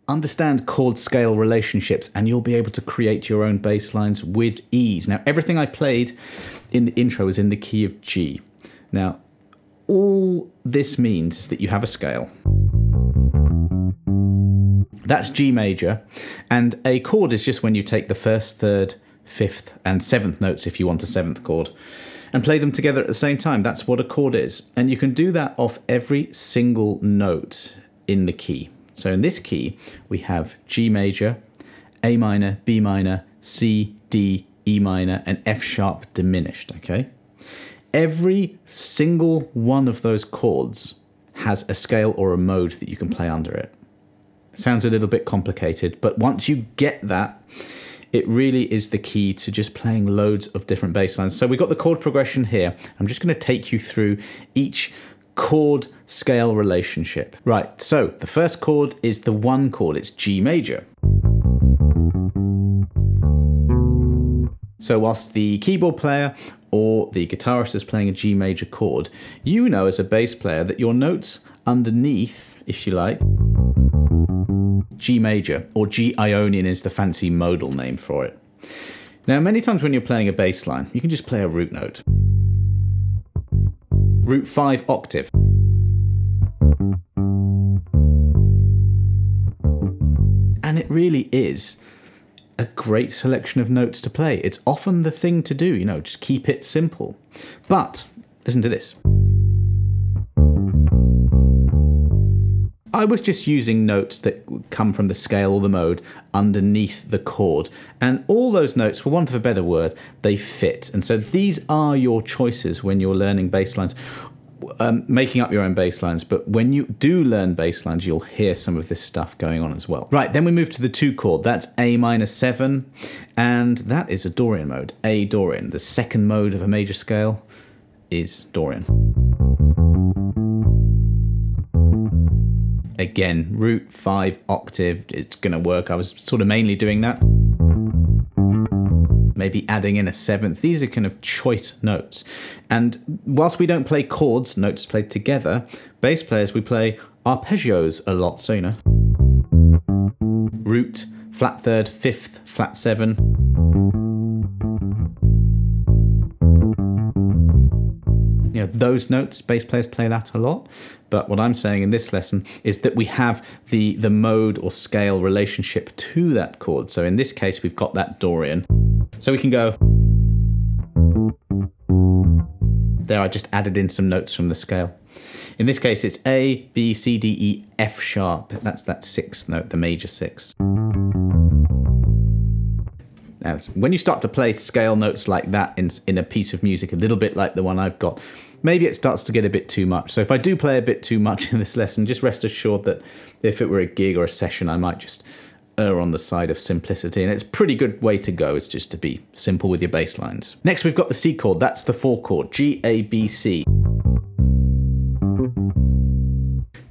Understand chord scale relationships and you'll be able to create your own bass lines with ease. Now, everything I played in the intro was in the key of G. Now, all this means is that you have a scale. That's G major, and a chord is just when you take the first, third, fifth, and seventh notes if you want a seventh chord, and play them together at the same time. That's what a chord is. And you can do that off every single note in the key. So in this key, we have G major, A minor, B minor, C, D, E minor, and F sharp diminished, okay? Every single one of those chords has a scale or a mode that you can play under it. Sounds a little bit complicated, but once you get that, it really is the key to just playing loads of different bass lines. So we've got the chord progression here. I'm just going to take you through each chord scale relationship. Right, so the first chord is the one chord, it's G major. So whilst the keyboard player or the guitarist is playing a G major chord, you know as a bass player that your notes underneath, if you like, G major, or G Ionian is the fancy modal name for it. Now many times when you're playing a bass line, you can just play a root note. Root 5 octave. And it really is a great selection of notes to play. It's often the thing to do, you know, just keep it simple. But listen to this. I was just using notes that come from the scale or the mode underneath the chord. And all those notes, for want of a better word, they fit. And so these are your choices when you're learning bass lines, making up your own bass lines. But when you do learn bass lines, you'll hear some of this stuff going on as well. Right, then we move to the 2 chord. That's A minor 7. And that is a Dorian mode, A Dorian. The second mode of a major scale is Dorian. Again, root 5 octave, it's going to work. I was sort of mainly doing that. Maybe adding in a 7th. These are kind of choice notes. And whilst we don't play chords, notes played together, bass players, we play arpeggios a lot. So, you know, root, flat 3rd, 5th, flat 7. You know, those notes, bass players play that a lot. But what I'm saying in this lesson is that we have the mode or scale relationship to that chord. So in this case, we've got that Dorian. So we can go. There, I just added in some notes from the scale. In this case, it's A, B, C, D, E, F sharp. That's that 6th note, the major 6. Now, when you start to play scale notes like that in a piece of music, a little bit like the one I've got, maybe it starts to get a bit too much. So if I do play a bit too much in this lesson, just rest assured that if it were a gig or a session, I might just err on the side of simplicity. And it's a pretty good way to go, is just to be simple with your bass lines. Next, we've got the C chord. That's the 4 chord, G, A, B, C.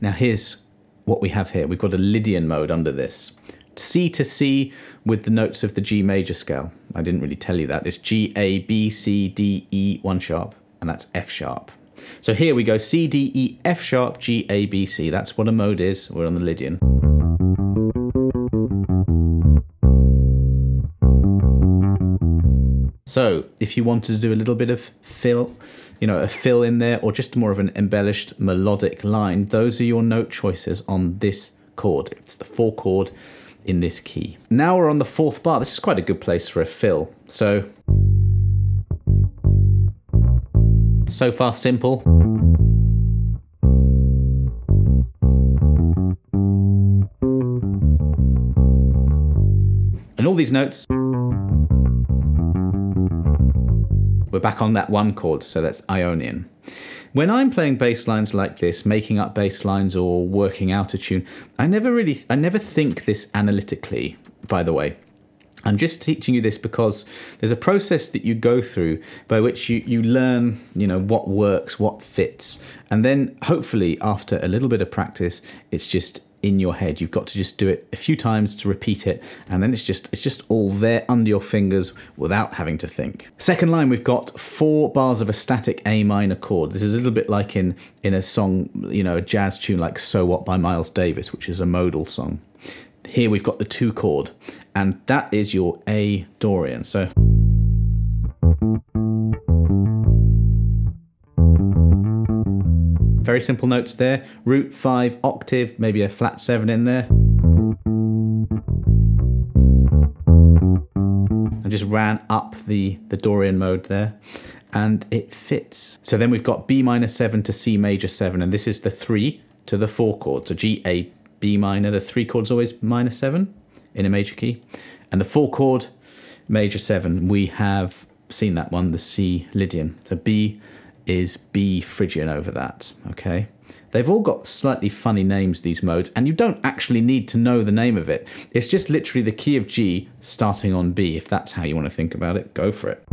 Now here's what we have here. We've got a Lydian mode under this. C to C with the notes of the G major scale. I didn't really tell you that. It's G, A, B, C, D, E, 1 sharp, and that's F sharp. So here we go, C, D, E, F sharp, G, A, B, C. That's what a mode is. We're on the Lydian. So if you wanted to do a little bit of fill, you know, a fill in there, or just more of an embellished melodic line, those are your note choices on this chord. It's the 4 chord in this key. Now we're on the 4th bar. This is quite a good place for a fill. So far simple. And all these notes, we're back on that 1 chord, so that's Ionian. When I'm playing bass lines like this, making up bass lines or working out a tune, I never think this analytically, by the way. I'm just teaching you this because there's a process that you go through by which you learn, what works, what fits. And then hopefully after a little bit of practice, it's just in your head. You've got to just do it a few times to repeat it. And then it's just all there under your fingers without having to think. Second line, we've got 4 bars of a static A minor chord. This is a little bit like in a song, a jazz tune like So What by Miles Davis, which is a modal song. Here we've got the 2 chord, and that is your A Dorian. So very simple notes there. Root 5 octave, maybe a flat 7 in there. I just ran up the Dorian mode there, and it fits. So then we've got B minor 7 to C major 7, and this is the 3 to the 4 chord. So G, A, B minor, the 3 chord's always minor 7 in a major key. And the 4 chord, major 7, we have seen that one, the C Lydian. So B is B Phrygian over that, okay? They've all got slightly funny names, these modes, and you don't actually need to know the name of it. It's just literally the key of G starting on B. If that's how you want to think about it, go for it.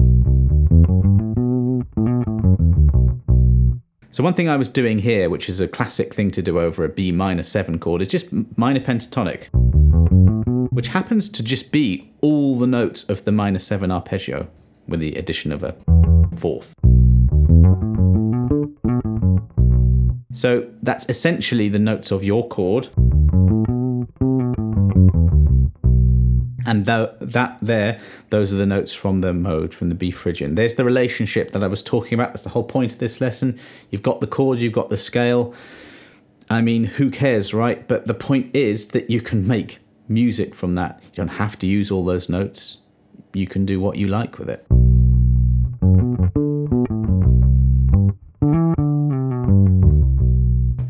So one thing I was doing here, which is a classic thing to do over a B minor 7 chord, is just minor pentatonic, which happens to just be all the notes of the minor 7 arpeggio with the addition of a 4th. So that's essentially the notes of your chord. And those are the notes from the mode, from the B Phrygian. There's the relationship that I was talking about. That's the whole point of this lesson. You've got the chord, you've got the scale. I mean, who cares, right? But the point is that you can make music from that. You don't have to use all those notes. You can do what you like with it.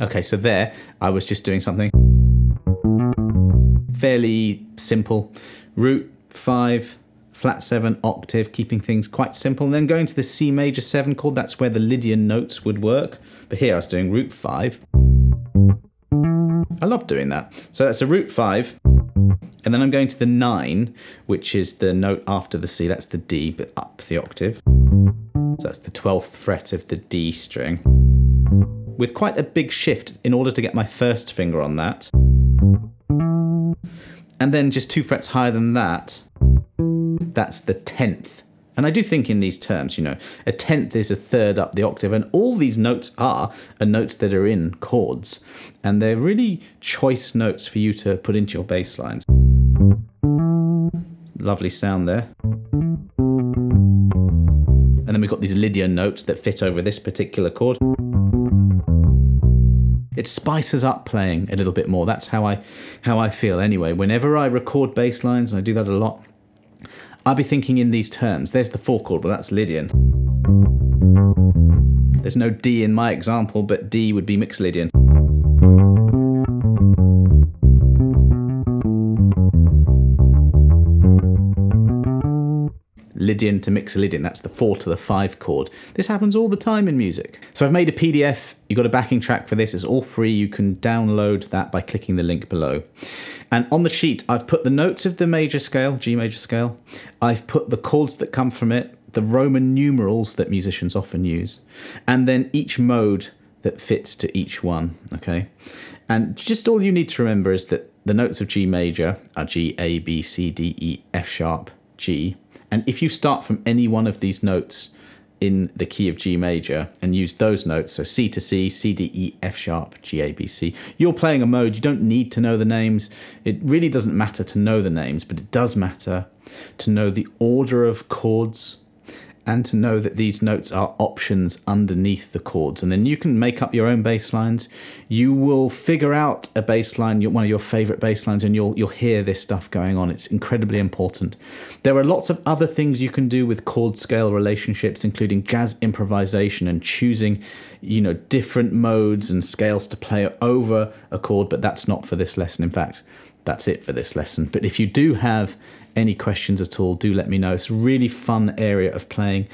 Okay, so there, I was just doing something fairly simple. Root 5, flat 7, octave, keeping things quite simple. And then going to the C major 7 chord, that's where the Lydian notes would work. But here I was doing root 5. I love doing that. So that's a root 5. And then I'm going to the 9, which is the note after the C. That's the D, but up the octave. So that's the 12th fret of the D string, with quite a big shift in order to get my first finger on that. And then just 2 frets higher than that, that's the 10th. And I do think in these terms, a 10th is a 3rd up the octave, and all these notes are notes that are in chords. And they're really choice notes for you to put into your bass lines. Lovely sound there. And then we've got these Lydian notes that fit over this particular chord. It spices up playing a little bit more. That's how I feel anyway. Whenever I record bass lines, and I do that a lot, I'll be thinking in these terms. There's the 4 chord, but that's Lydian. There's no D in my example, but D would be mixed Lydian. Lydian to mixed Lydian, that's the 4 to the 5 chord. This happens all the time in music. So I've made a PDF, you've got a backing track for this, it's all free, you can download that by clicking the link below. And on the sheet, I've put the notes of the major scale, G major scale, I've put the chords that come from it, the Roman numerals that musicians often use, and then each mode that fits to each one, okay? And just all you need to remember is that the notes of G major are G, A, B, C, D, E, F sharp, G. And if you start from any one of these notes in the key of G major and use those notes, so C to C, C, D, E, F sharp, G, A, B, C, you're playing a mode. You don't need to know the names. It really doesn't matter to know the names, but it does matter to know the order of chords and to know that these notes are options underneath the chords. And then you can make up your own bass lines. You will figure out a bass line, one of your favorite bass lines, and you'll hear this stuff going on. It's incredibly important. There are lots of other things you can do with chord scale relationships, including jazz improvisation and choosing, different modes and scales to play over a chord, but that's not for this lesson. In fact, that's it for this lesson. But if you do have any questions at all, do let me know. It's a really fun area of playing.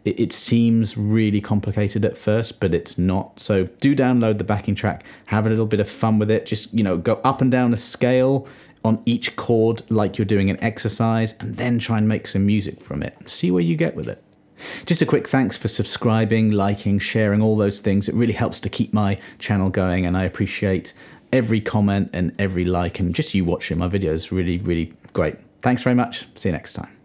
It seems really complicated at first, but it's not. So do download the backing track, have a little bit of fun with it. Just, go up and down a scale on each chord like you're doing an exercise, and then try and make some music from it. See where you get with it. Just a quick thanks for subscribing, liking, sharing, all those things. It really helps to keep my channel going, and I appreciate every comment and every like, and just you watching my videos. Really, really great. Thanks very much. See you next time.